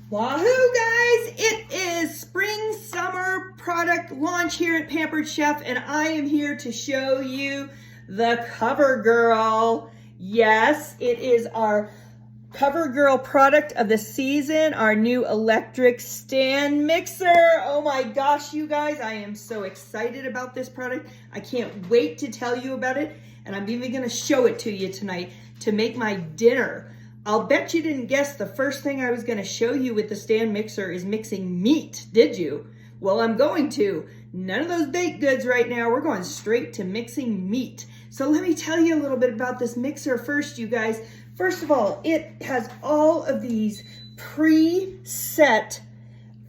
Wahoo, guys! It is spring summer product launch here at Pampered Chef, and I am here to show you the CoverGirl. Yes, it is our CoverGirl product of the season, our new electric stand mixer. Oh my gosh, you guys, I am so excited about this product. I can't wait to tell you about it, and I'm even gonna show it to you tonight to make my dinner. I'll bet you didn't guess the first thing I was gonna show you with the stand mixer is mixing meat, did you? Well, I'm going to. None of those baked goods right now. We're going straight to mixing meat. So let me tell you a little bit about this mixer first, you guys. First of all, it has all of these preset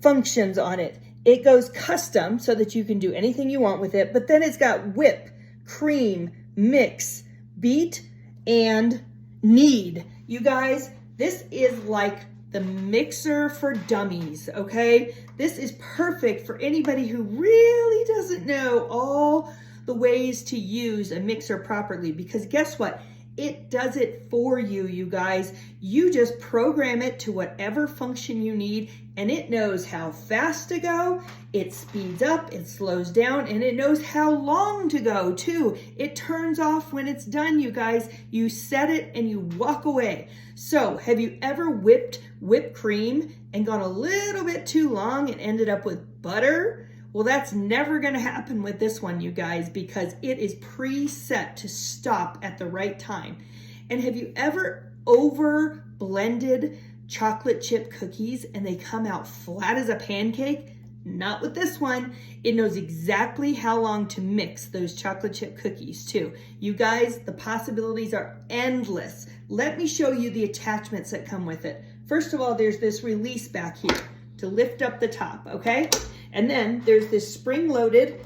functions on it. It goes custom so that you can do anything you want with it, but then it's got whip, cream, mix, beat, and knead. You guys, this is like the mixer for dummies, okay? This is perfect for anybody who really doesn't know all the ways to use a mixer properly, because guess what? It does it for you, you guys. You just program it to whatever function you need, and it knows how fast to go, it speeds up, it slows down, and it knows how long to go too. It turns off when it's done, you guys. You set it and you walk away. So have you ever whipped whipped cream and gone a little bit too long and ended up with butter? Well, that's never gonna happen with this one, you guys, because it is preset to stop at the right time. And have you ever over blended chocolate chip cookies and they come out flat as a pancake? Not with this one. It knows exactly how long to mix those chocolate chip cookies too. You guys, the possibilities are endless. Let me show you the attachments that come with it. First of all, there's this release back here to lift up the top, okay? And then there's this spring-loaded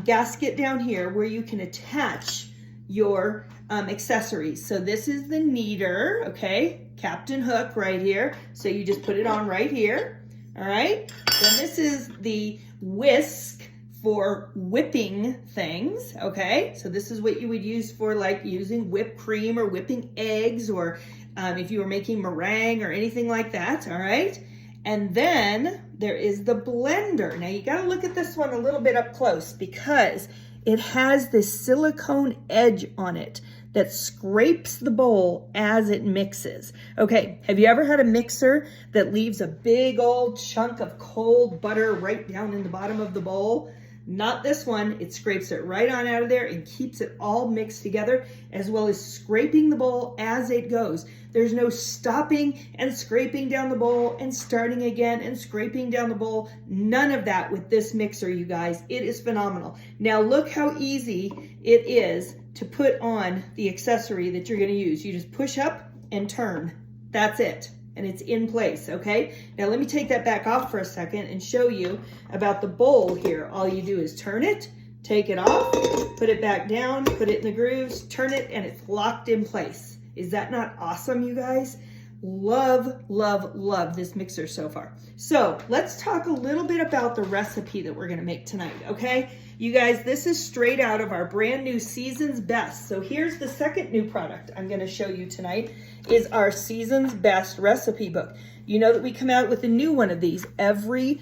gasket down here where you can attach your accessories. So this is the kneader, okay? Captain Hook right here. So you just put it on right here, all right? Then this is the whisk for whipping things, okay? So this is what you would use for like using whipped cream or whipping eggs, or if you were making meringue or anything like that, all right? And then there is the blender. Now you gotta look at this one a little bit up close because it has this silicone edge on it that scrapes the bowl as it mixes. Okay, have you ever had a mixer that leaves a big old chunk of cold butter right down in the bottom of the bowl? Not this one. It scrapes it right on out of there and keeps it all mixed together, as well as scraping the bowl as it goes. There's no stopping and scraping down the bowl and starting again and scraping down the bowl. None of that with this mixer, you guys. It is phenomenal. Now look how easy it is to put on the accessory that you're gonna use. You just push up and turn. That's it. And it's in place, okay? Now let me take that back off for a second and show you about the bowl here. All you do is turn it, take it off, put it back down, put it in the grooves, turn it, and it's locked in place. Is that not awesome, you guys? Love, love, love this mixer so far. So let's talk a little bit about the recipe that we're gonna make tonight, okay? You guys, this is straight out of our brand new Season's Best. So here's the second new product I'm gonna show you tonight is our Season's Best recipe book. You know that we come out with a new one of these every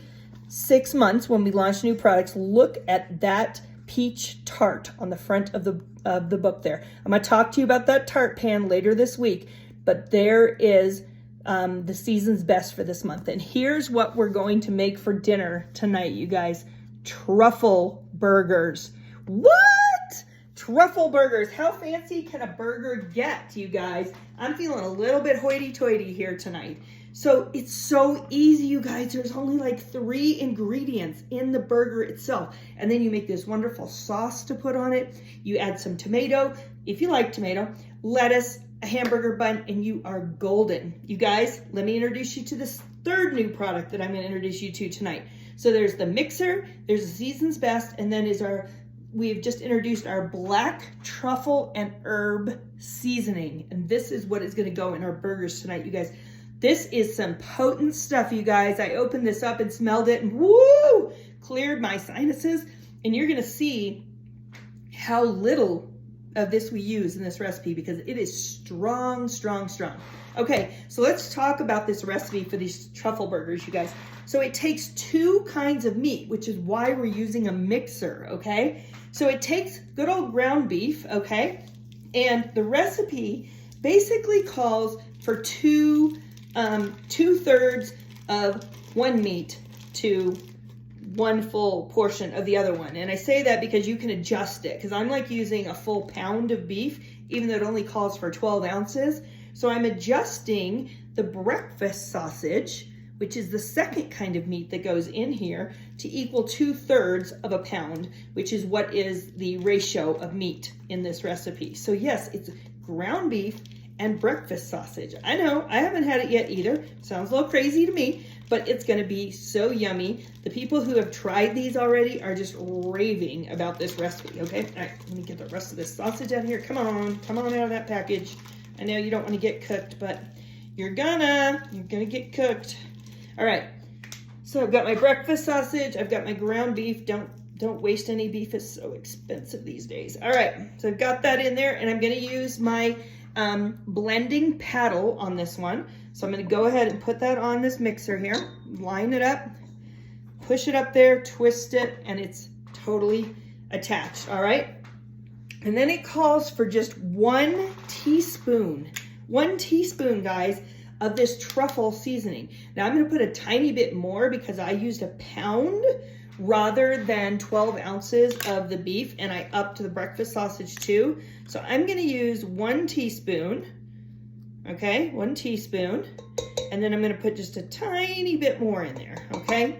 6 months when we launch new products. Look at that peach tart on the front of the book there. I'm gonna talk to you about that tart pan later this week, but there is the Season's Best for this month. And here's what we're going to make for dinner tonight, you guys. Truffle burgers. What? Truffle burgers. How fancy can a burger get, you guys? I'm feeling a little bit hoity-toity here tonight. So it's so easy, you guys. There's only like 3 ingredients in the burger itself. And then you make this wonderful sauce to put on it. You add some tomato, if you like tomato, lettuce, a hamburger bun, and you are golden. You guys, let me introduce you to this third new product that I'm gonna introduce you to tonight. So there's the mixer, there's the Season's Best, and then we've just introduced our black truffle and herb seasoning. And this is what is gonna go in our burgers tonight, you guys. This is some potent stuff, you guys. I opened this up and smelled it and woo, cleared my sinuses. And you're gonna see how little of this we use in this recipe because it is strong, strong, strong. Okay, so let's talk about this recipe for these truffle burgers, you guys. So it takes 2 kinds of meat, which is why we're using a mixer, okay? So it takes good old ground beef, okay? And the recipe basically calls for 2/3 of one meat to 1 full portion of the other one. And I say that because you can adjust it, because I'm like using a full pound of beef, even though it only calls for 12 ounces. So I'm adjusting the breakfast sausage, which is the second kind of meat that goes in here, to equal 2/3 of a pound, which is what is the ratio of meat in this recipe. So yes, it's ground beef and breakfast sausage. I know, I haven't had it yet either. Sounds a little crazy to me, but it's gonna be so yummy. The people who have tried these already are just raving about this recipe, okay? All right, let me get the rest of this sausage out of here. Come on out of that package. I know you don't wanna get cooked, but you're gonna get cooked. All right, so I've got my breakfast sausage, I've got my ground beef. Don't waste any beef, it's so expensive these days. All right, so I've got that in there, and I'm gonna use my blending paddle on this one. So I'm gonna go ahead and put that on this mixer here, line it up, push it up there, twist it, and it's totally attached, all right? And then it calls for just 1 teaspoon, guys, of this truffle seasoning. Now I'm gonna put a tiny bit more because I used a pound rather than 12 ounces of the beef, and I upped the breakfast sausage too. So I'm gonna use 1 teaspoon, okay, 1 teaspoon, and then I'm gonna put just a tiny bit more in there, okay?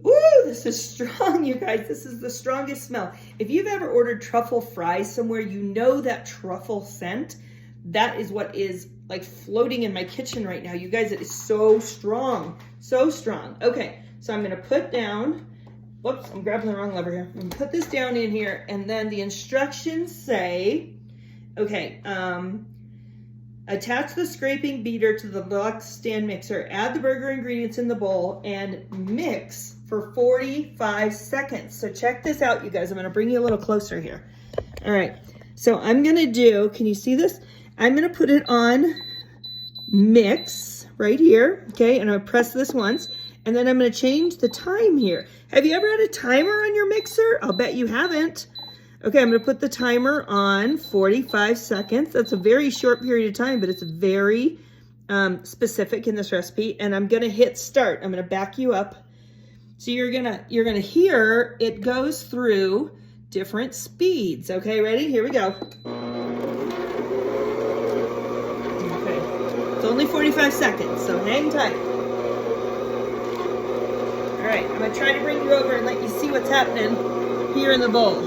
Woo, this is strong, you guys. This is the strongest smell. If you've ever ordered truffle fries somewhere, you know that truffle scent. That is what is like floating in my kitchen right now. You guys, it is so strong, so strong. Okay, so I'm gonna put down, whoops, I'm grabbing the wrong lever here. I'm gonna put this down in here, and then the instructions say, okay, attach the scraping beater to the deluxe stand mixer, add the burger ingredients in the bowl, and mix for 45 seconds. So check this out, you guys. I'm gonna bring you a little closer here. All right, so I'm gonna do, can you see this? I'm gonna put it on mix right here, okay? And I'll press this once, and then I'm gonna change the time here. Have you ever had a timer on your mixer? I'll bet you haven't. Okay, I'm gonna put the timer on 45 seconds. That's a very short period of time, but it's very specific in this recipe. And I'm gonna hit start. I'm gonna back you up. So you're gonna hear it goes through different speeds. Okay, ready? Here we go. Okay, it's only 45 seconds, so hang tight. All right, I'm gonna try to bring you over and let you see what's happening here in the bowl.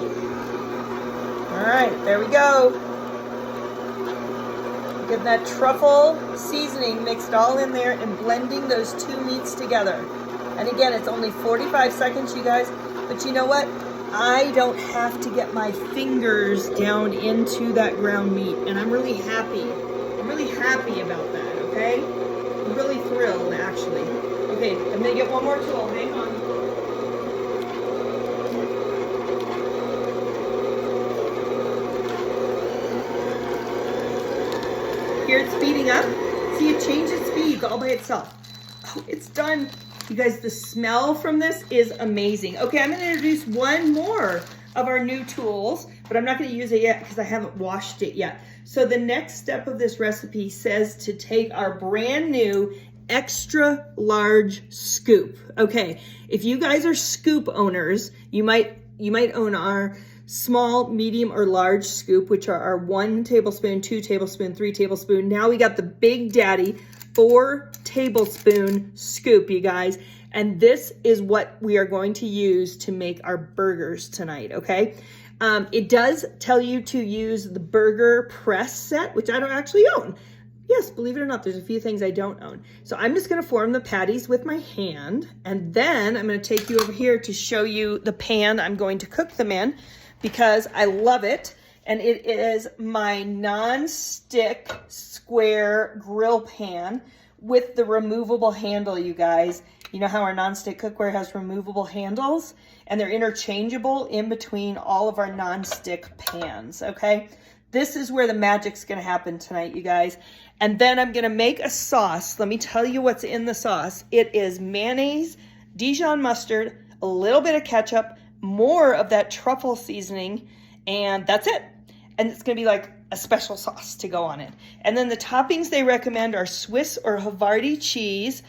All right, there we go. Get that truffle seasoning mixed all in there and blending those 2 meats together. And again, it's only 45 seconds, you guys, but you know what? I don't have to get my fingers down into that ground meat, and I'm really happy. I'm really happy about that, okay? I'm really thrilled, actually. Okay, I'm gonna get one more tool, hang on. Here it's speeding up. See, it changes speeds all by itself. Oh, it's done. You guys, the smell from this is amazing. Okay, I'm gonna introduce one more of our new tools, but I'm not gonna use it yet because I haven't washed it yet. So the next step of this recipe says to take our brand new extra large scoop. Okay, if you guys are scoop owners, you might own our small, medium, or large scoop, which are our 1 tablespoon, 2 tablespoon, 3 tablespoon. Now we got the Big Daddy 4 tablespoon scoop, you guys. And this is what we are going to use to make our burgers tonight, okay? It does tell you to use the burger press set, which I don't actually own. Yes, believe it or not, there's a few things I don't own. So I'm just gonna form the patties with my hand, and then I'm gonna take you over here to show you the pan I'm going to cook them in, because I love it. And it is my non-stick square grill pan with the removable handle, you guys. You know how our nonstick cookware has removable handles, and they're interchangeable in between all of our nonstick pans, okay? This is where the magic's gonna happen tonight, you guys. And then I'm gonna make a sauce. Let me tell you what's in the sauce. It is mayonnaise, Dijon mustard, a little bit of ketchup, more of that truffle seasoning, and that's it. And it's gonna be like a special sauce to go on it. And then the toppings they recommend are Swiss or Havarti cheese,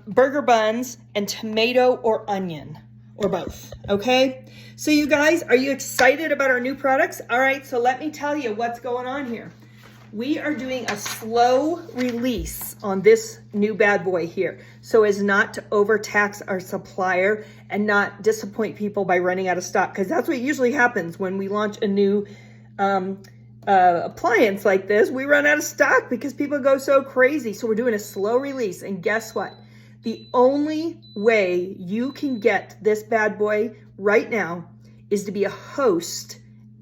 burger buns, and tomato or onion, or both, okay? So you guys, are you excited about our new products? All right, so let me tell you what's going on here. We are doing a slow release on this new bad boy here, so as not to overtax our supplier and not disappoint people by running out of stock, because that's what usually happens when we launch a new appliance like this. We run out of stock because people go so crazy. So we're doing a slow release, and guess what? The only way you can get this bad boy right now is to be a host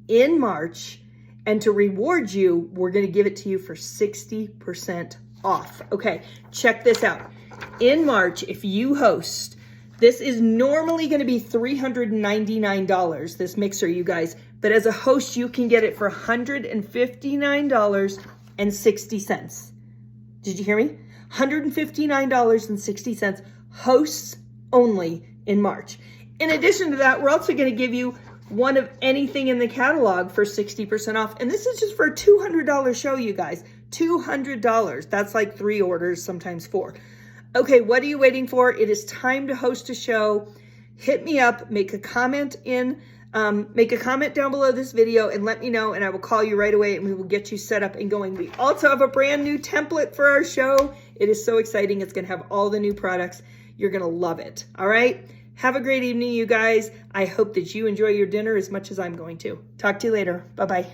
in March, and to reward you, we're gonna give it to you for 60% off. Okay, check this out. In March, if you host, this is normally gonna be $399, this mixer, you guys, but as a host, you can get it for $159.60. Did you hear me? $159.60, hosts only in March. In addition to that, we're also gonna give you one of anything in the catalog for 60% off. And this is just for a $200 show, you guys. $200. That's like 3 orders, sometimes 4. Okay, what are you waiting for? It is time to host a show. Hit me up, make a comment down below this video and let me know, and I will call you right away and we will get you set up and going. We also have a brand new template for our show. It is so exciting. It's gonna have all the new products. You're gonna love it, all right? Have a great evening, you guys. I hope that you enjoy your dinner as much as I'm going to. Talk to you later. Bye-bye.